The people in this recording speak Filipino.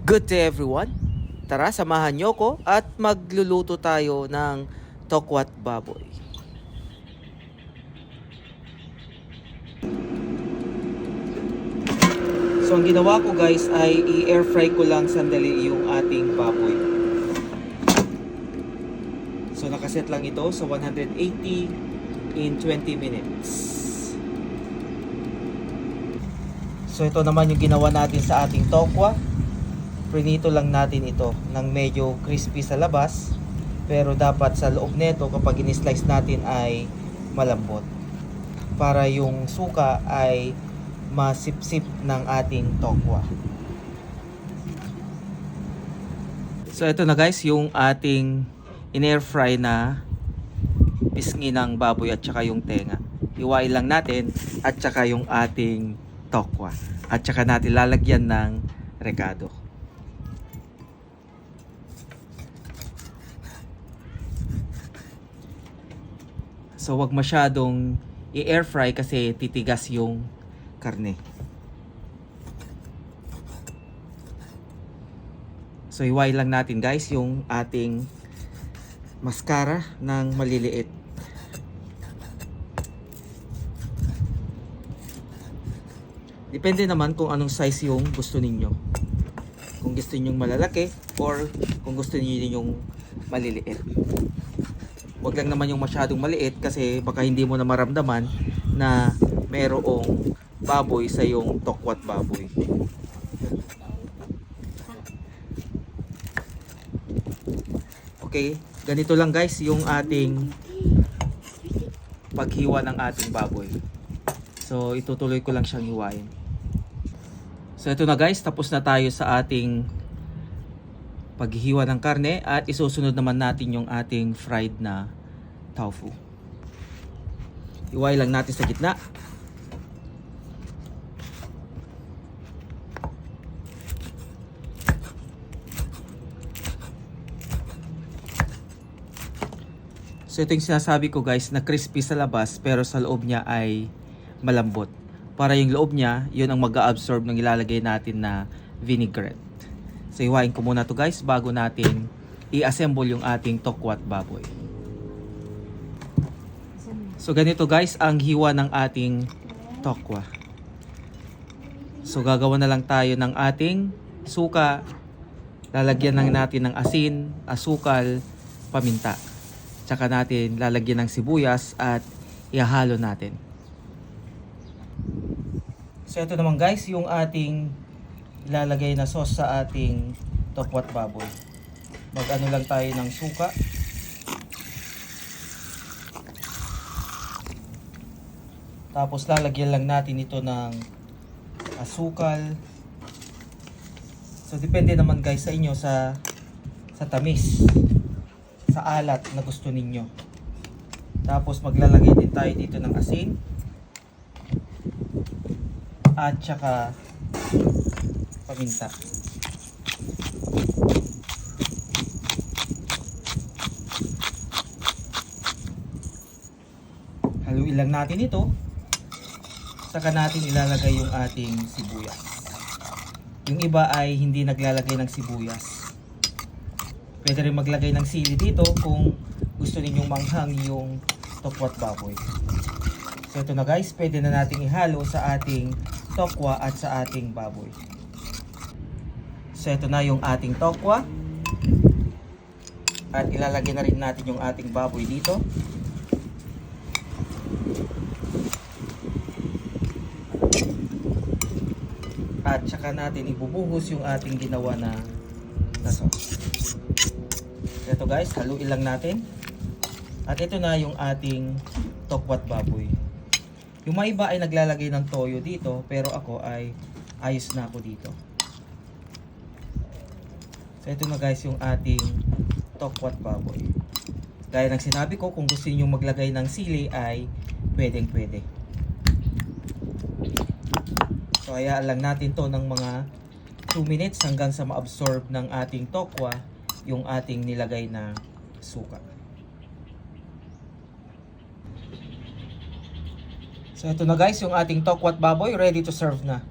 Good day everyone! Tara, samahan nyo ko at magluluto tayo ng tokwat baboy. So ang ginawa ko guys ay i-air fry ko lang sandali yung ating baboy. So nakaset lang ito sa 180 in 20 minutes. So ito naman yung ginawa natin sa ating tokwa. Prinito lang natin ito ng medyo crispy sa labas, pero dapat sa loob nito kapag in-slice natin ay malambot para yung suka ay masipsip ng ating tokwa. So ito na guys yung ating in-air fry na pisngi ng baboy at saka yung tenga. Hiwain lang natin at saka yung ating tokwa at saka natin lalagyan ng rekado. So wag masyadong i-air fry kasi titigas yung karne. So hiwain lang natin guys yung ating mascara ng maliliit. Depende naman kung anong size yung gusto ninyo. Kung gusto niyo malalaki or kung gusto niyo yung maliliit. Huwag lang naman yung masyadong maliit kasi baka hindi mo na maramdaman na merong baboy sa yung tokwat baboy. Okay, ganito lang guys yung ating paghiwa ng ating baboy. So itutuloy ko lang siyang hiwain. So ito na guys, tapos na tayo sa ating paghihiwa ng karne at isusunod naman natin yung ating fried na tofu. Hiway lang natin sa gitna. So ito yung sinasabi ko guys na crispy sa labas pero sa loob niya ay malambot. Para yung loob niya, yun ang mag-absorb ng ilalagay natin na vinaigrette. So hiwain ko muna to guys bago natin i-assemble yung ating tokwat baboy. So ganito guys ang hiwa ng ating tokwa. So gagawa na lang tayo ng ating suka. Lalagyan lang natin ng asin, asukal, paminta. Tsaka natin lalagyan ng sibuyas at ihahalo natin. So ito naman guys yung ating ilalagay na sauce sa ating tokwat baboy. Mag-ano lang tayo ng suka. Tapos lalagyan lang natin ito ng asukal. So depende naman guys sa inyo sa tamis, sa alat na gusto ninyo. Tapos maglalagay din tayo dito ng asin at saka paminta. Haluin lang natin ito. Saka natin ilalagay yung ating sibuyas. Yung iba ay hindi naglalagay ng sibuyas. Pwede rin maglagay ng sili dito kung gusto ninyong manghang yung tokwat baboy. So ito na guys, pwede na nating ihalo sa ating tokwa at sa ating baboy. So ito na yung ating tokwa. At ilalagay na rin natin yung ating baboy dito. At saka natin ibubuhos yung ating ginawa na sauce. Ito guys, haluin lang natin. At ito na yung ating tokwat baboy. Yung mga iba ay naglalagay ng toyo dito, pero ako ay ayos na ako dito. So ito na guys yung ating tokwat baboy. Gaya ng sinabi ko, kung gusto niyo maglagay ng sili ay pwedeng pwede. So hayaan lang natin to ng mga 2 minutes hanggang sa ma-absorb ng ating tokwa yung ating nilagay na suka. So ito na guys yung ating tokwat baboy, ready to serve na.